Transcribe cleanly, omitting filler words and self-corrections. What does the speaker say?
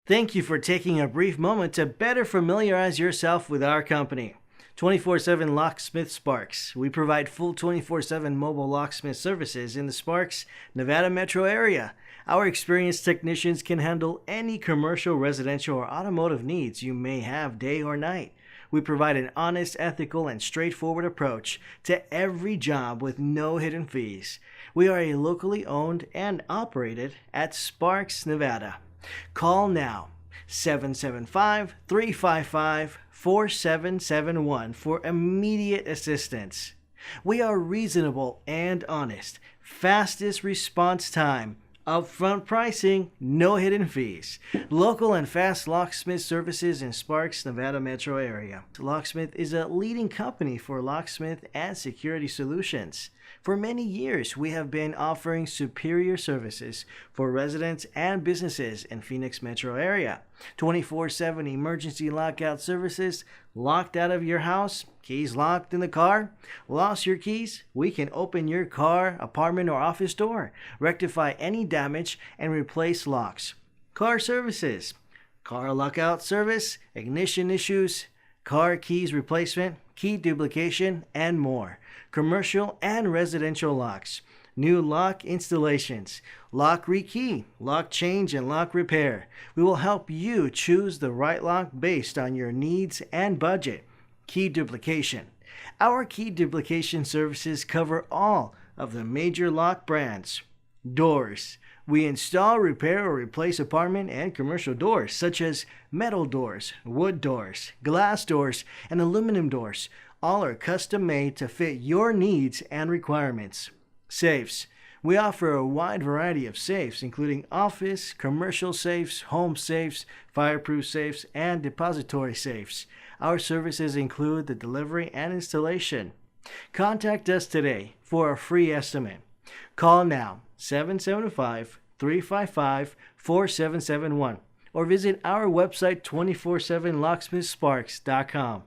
Thank you for taking a brief moment to better familiarize yourself with our company. 24/7 Locksmith Sparks. We provide full 24/7 mobile locksmith services in the Sparks, Nevada metro area. Our experienced technicians can handle any commercial, residential, or automotive needs you may have day or night. We provide an honest, ethical, and straightforward approach to every job with no hidden fees. We are a locally owned and operated at Sparks, Nevada. Call now, 775-355-4771 for immediate assistance. We are reasonable and honest, fastest response time, upfront pricing, no hidden fees. Local and fast locksmith services in Sparks, Nevada metro area. Locksmith is a leading company for locksmith and security solutions. For many years, we have been offering superior services for residents and businesses in Phoenix metro area. 24/7 emergency lockout services, locked out of your house, keys locked in the car, lost your keys? We can open your car, apartment, or office door, rectify any damage, and replace locks. Car services, car lockout service, ignition issues, car keys replacement, key duplication, and more. Commercial and residential locks, new lock installations, lock rekey, lock change, and lock repair. We will help you choose the right lock based on your needs and budget. Key duplication. Our key duplication services cover all of the major lock brands. Doors. We install, repair, or replace apartment and commercial doors, such as metal doors, wood doors, glass doors, and aluminum doors. All are custom made to fit your needs and requirements. Safes. We offer a wide variety of safes, including office, commercial safes, home safes, fireproof safes, and depository safes. Our services include the delivery and installation. Contact us today for a free estimate. Call now, 775-355-4771, or visit our website 247locksmithsparks.com.